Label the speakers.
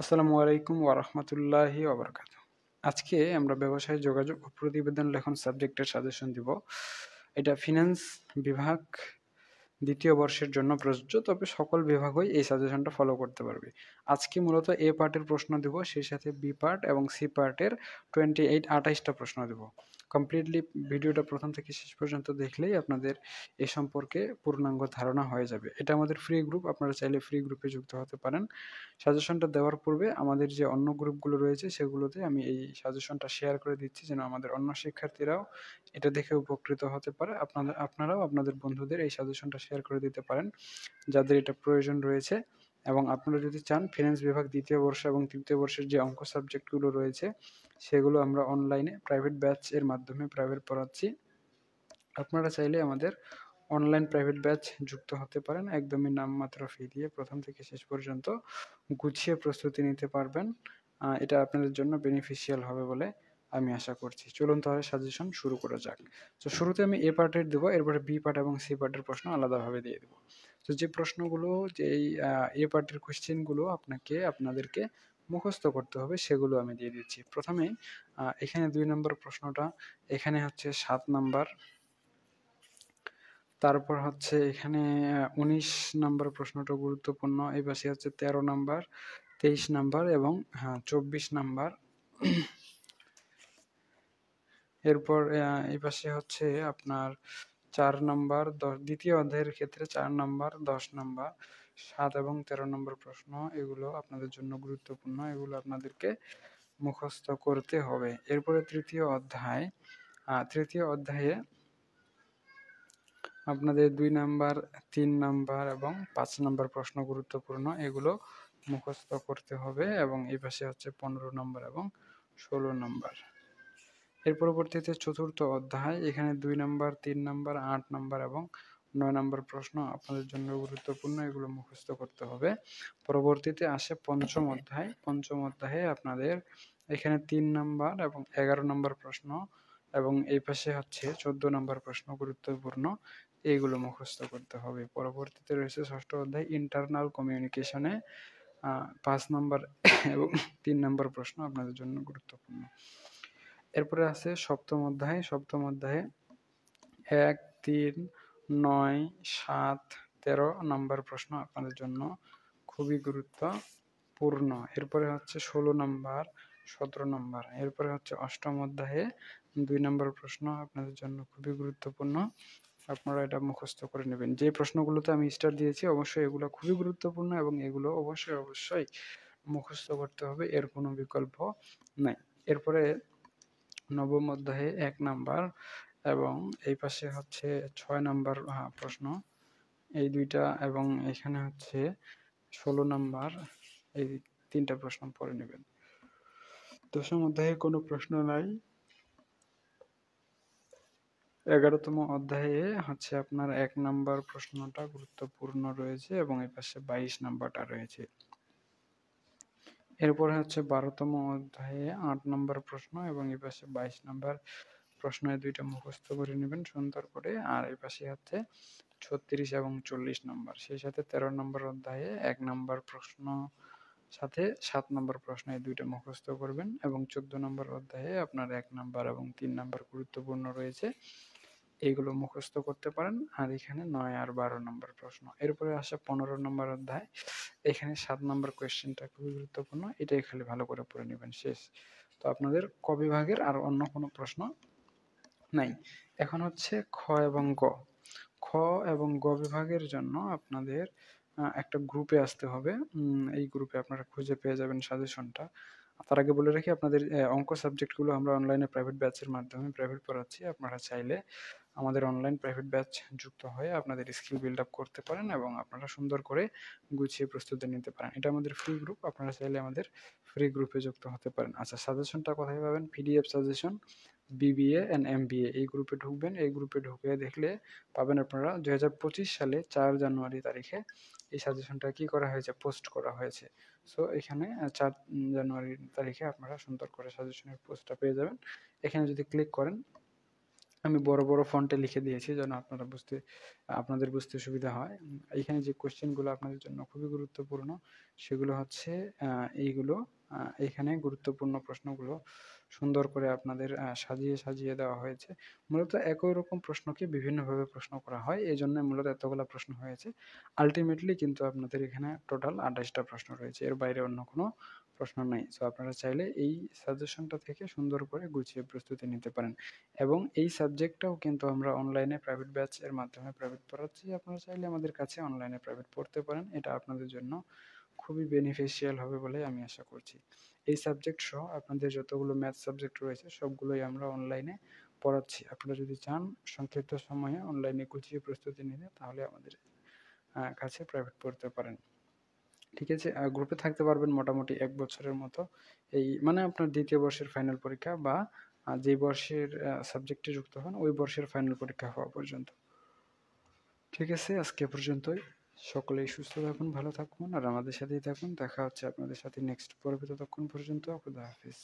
Speaker 1: আসসালামু আলাইকুম ওয়া রাহমাতুল্লাহি ওয়া বারাকাতুহু। আজকে আমরা ব্যবসায় যোগাযোগ ও প্রতিবেদন লেখন সাবজেক্টের সাজেশন দিব। এটা ফিন্যান্স বিভাগ ২য় বর্ষের জন্য প্রযোজ্য, তবে সকল বিভাগই এই সাজেশনটা ফলো করতে পারবে। আজকে মূলত এ পার্টের প্রশ্ন দিব, সেই সাথে বি পার্ট এবং সি পার্টের 28টা প্রশ্ন দেব। কমপ্লিটলি ভিডিওটা প্রথম থেকে শেষ পর্যন্ত দেখলেই আপনাদের এ সম্পর্কে পূর্ণাঙ্গ ধারণা হয়ে যাবে। এটা আমাদের ফ্রি গ্রুপ, আপনারা চাইলে ফ্রি গ্রুপে যুক্ত হতে পারেন। সাজেশনটা দেওয়ার পূর্বে আমাদের যে অন্য গ্রুপগুলো রয়েছে সেগুলোতে আমি এই সাজেশনটা শেয়ার করে দিচ্ছি, যেন আমাদের অন্য শিক্ষার্থীরাও এটা দেখে উপকৃত হতে পারে। আপনারাও আপনাদের বন্ধুদের এই সাজেশনটা শেয়ার করে দিতে পারেন যাদের এটা প্রয়োজন রয়েছে। এবং আপনারা যদি চান, ফিন্যান্স বিভাগ ২য় বর্ষ এবং ৩য় বর্ষের যে অঙ্ক সাবজেক্টগুলো রয়েছে সেগুলো আমরা অনলাইনে প্রাইভেট ব্যাচ এর মাধ্যমে প্রাইভেট পড়াচ্ছি। আপনারা চাইলে আমাদের অনলাইন প্রাইভেট ব্যাচ যুক্ত হতে পারেন। একদমই নামমাত্র ফি দিয়ে প্রথম থেকে শেষ পর্যন্ত গুছিয়ে প্রস্তুতি নিতে পারবেন। এটা আপনাদের জন্য বেনিফিশিয়াল হবে বলে আমি আশা করছি। চলুন তাহলে সাজেশন শুরু করা যাক। তো শুরুতে আমি এ পার্টের দেবো, এরপরে বি পার্ট এবং সি পার্টের প্রশ্ন আলাদাভাবে দিয়ে দেবো। তো যে প্রশ্নগুলো, যে এই এ পার্টের কোয়েশ্চেনগুলো আপনাদেরকে মুখস্থ করতে হবে সেগুলো আমি দিয়ে দিচ্ছি। প্রথমে এখানে ২ নম্বর প্রশ্নটা, এখানে হচ্ছে ৭ নাম্বার, তারপর হচ্ছে এখানে ১৯ নাম্বার প্রশ্নটা গুরুত্বপূর্ণ। এই পাশে হচ্ছে ১৩ নাম্বার, ২৩ নাম্বার এবং ২৪ নাম্বার। এরপর এই পাশে হচ্ছে আপনার ৪ নাম্বার, ২য় অধ্যায়ের ক্ষেত্রে ৪ নাম্বার, ১০ নাম্বার, ৭ এবং ১৩ নম্বর প্রশ্ন। এগুলো আপনাদের জন্য গুরুত্বপূর্ণ, এগুলো আপনাদেরকে মুখস্থ করতে হবে। এরপরে তৃতীয় অধ্যায়ে আপনাদের ২ নাম্বার, ৩ নাম্বার এবং ৫ নাম্বার প্রশ্ন গুরুত্বপূর্ণ, এগুলো মুখস্থ করতে হবে। এবং এই পাশে হচ্ছে ১৫ নাম্বার এবং ১৬ নাম্বার। এর পরবর্তীতে চতুর্থ অধ্যায়, এখানে ২ নাম্বার, ৩ নাম্বার, ৮ নাম্বার এবং ৯ নাম্বার প্রশ্ন আপনাদের জন্য গুরুত্বপূর্ণ, এগুলো মুখস্থ করতে হবে। পরবর্তীতে আসে পঞ্চম অধ্যায়ে আপনাদের এখানে ৩ নাম্বার এবং ১১ নাম্বার প্রশ্ন, এবং এই পাশে হচ্ছে ১৪ নাম্বার প্রশ্ন গুরুত্বপূর্ণ, এইগুলো মুখস্থ করতে হবে। পরবর্তীতে রয়েছে ষষ্ঠ অধ্যায় ইন্টারনাল কমিউনিকেশনে ৫ নাম্বার এবং ৩ নাম্বার প্রশ্ন আপনাদের জন্য গুরুত্বপূর্ণ। এরপরে আছে সপ্তম অধ্যায়ে ১, ৩, ৯, ৭, ১৩ নাম্বার প্রশ্ন আপনাদের জন্য খুবই গুরুত্বপূর্ণ। এরপরে হচ্ছে ১৬ নাম্বার, ১৭ নাম্বার। এরপরে হচ্ছে অষ্টম অধ্যায়ে ২ নাম্বার প্রশ্ন আপনাদের জন্য খুবই গুরুত্বপূর্ণ, আপনারা এটা মুখস্থ করে নেবেন। যে প্রশ্নগুলোতে আমি স্টার দিয়েছি অবশ্যই এগুলো খুবই গুরুত্বপূর্ণ এবং এগুলো অবশ্যই মুখস্থ করতে হবে, এর কোনো বিকল্প নাই। এরপরে নবম অধ্যায়ে ১ নাম্বার এবং এই পাশে হচ্ছে ৬ নাম্বার প্রশ্ন, এই ২টা, এবং এখানে হচ্ছে ১৬ নাম্বার, এই ৩টা প্রশ্ন পড়ে নেবেন। দশম অধ্যায়ে কোনো প্রশ্ন নাই। ১১তম অধ্যায়ে হচ্ছে আপনার ১ নাম্বার প্রশ্নটা গুরুত্বপূর্ণ রয়েছে এবং এই পাশে ২২ নাম্বারটা রয়েছে। এরপরে হচ্ছে ১২তম অধ্যায়ে ৮ নাম্বার প্রশ্ন এবং এই পাশে ২২ নাম্বার প্রশ্ন, এই ২টা মুখস্থ করে নেবেন সুন্দর করে। আর এই পাশে হচ্ছে ৩৬ এবং ৪০ নাম্বার। সেই সাথে ১৩ নম্বর অধ্যায়ে ১ নাম্বার প্রশ্ন সাথে ৭ নাম্বার প্রশ্ন, এই ২টা মুখস্থ করবেন। এবং ১৪ নম্বর অধ্যায়ে আপনার ১ নাম্বার এবং ৩ নাম্বার গুরুত্বপূর্ণ রয়েছে, এইগুলো মুখস্থ করতে পারেন। আর এখানে ৯ আর ১২ নম্বর প্রশ্ন। এরপরে আসে ১৫ নম্বর অধ্যায়, এখানে ৭ নম্বর কোয়েশ্চেনটা খুবই গুরুত্বপূর্ণ, এটাই খালি ভালো করে পড়ে নেবেন, শেষ। তো আপনাদের ক বিভাগের আর অন্য কোনো প্রশ্ন নাই। এখন হচ্ছে খ এবং গ। খ এবং গ বিভাগের জন্য আপনাদের একটা গ্রুপে আসতে হবে। এই গ্রুপে আপনারা খুঁজে পেয়ে যাবেন সাজেশনটা। তার আগে বলে রাখি, আপনাদের অঙ্ক সাবজেক্টগুলো আমরা অনলাইনে প্রাইভেট ব্যাচের মাধ্যমে প্রাইভেট পড়াচ্ছি। আপনারা চাইলে আমাদের অনলাইন প্রাইভেট ব্যাচ যুক্ত হয়ে আপনাদের স্কিল বিল্ড আপ করতে পারেন এবং আপনারা সুন্দর করে গুছিয়ে প্রস্তুতি নিতে পারেন। এটা আমাদের ফ্রি গ্রুপ, আপনারা চাইলে আমাদের ফ্রি গ্রুপে যুক্ত হতে পারেন। আচ্ছা, সাজেশনটা কোথায় পাবেন? PDF suggestion BBA and MBA, এই গ্রুপে ঢুকবেন। এই গ্রুপে ঢুকে দেখলে পাবেন আপনারা ২০২৫ সালে ৪ জানুয়ারি তারিখে এই সাজেশনটা কি করা হয়েছে, পোস্ট করা হয়েছে। সো এখানে ৪ জানুয়ারি তারিখে আপনারা সুন্দর করে সাজেশনের পোস্টটা পেয়ে যাবেন। এখানে যদি ক্লিক করেন, আমি বড় বড় ফন্টে লিখে দিয়েছি যেন আপনাদের বুঝতে সুবিধা হয়। এইখানে যে কোশ্চেনগুলো আপনাদের জন্য খুবই গুরুত্বপূর্ণ সেগুলো হচ্ছে এইগুলো এখানে গুরুত্বপূর্ণ প্রশ্নগুলো সুন্দর করে আপনাদের সাজিয়ে সাজিয়ে দেওয়া হয়েছে। মূলত একই রকম প্রশ্নকে বিভিন্নভাবে প্রশ্ন করা হয়, এই জন্য মূলত এতগুলা প্রশ্ন হয়েছে। আলটিমেটলি কিন্তু আপনাদের এখানে টোটাল 28টা প্রশ্ন রয়েছে, এর বাইরে অন্য কোনো প্রশ্ন নেই। সো আপনারা চাইলে এই সাজেশনটা থেকে সুন্দর করে গুছিয়ে প্রস্তুতি নিতে পারেন। এবং এই সাবজেক্টটাও কিন্তু আমরা অনলাইনে প্রাইভেট ব্যাচ এর মাধ্যমে প্রাইভেট পড়াচ্ছি। আপনারা চাইলে আমাদের কাছে অনলাইনে প্রাইভেট পড়তে পারেন, এটা আপনাদের জন্য খুবই বেনিফিশিয়াল হবে বলে আমি আশা করছি। এই সাবজেক্ট সহ আপনাদের যতগুলো ম্যাথ সাবজেক্ট রয়েছে সবগুলোই আমরা অনলাইনে পড়াচ্ছি। আপনারা যদি চান সংক্ষিপ্ত সময়ে অনলাইনে গুছিয়ে প্রস্তুতি নিতে, তাহলে আমাদের কাছে প্রাইভেট পড়তে পারেন। ঠিক আছে, গ্রুপে থাকতে পারবেন মোটামুটি 1 বছরের মতো। এই মানে আপনার দ্বিতীয় বর্ষের ফাইনাল পরীক্ষা বা যে বর্ষের সাবজেক্টে যুক্ত হন ওই বর্ষের ফাইনাল পরীক্ষা হওয়া পর্যন্ত। ঠিক আছে, আজকে এ পর্যন্তই। সকলেই সুস্থ থাকুন, ভালো থাকুন আর আমাদের সাথেই থাকুন। দেখা হচ্ছে আপনাদের সাথে নেক্সট পর্বে। ততক্ষণ পর্যন্ত খোদা হাফেজ।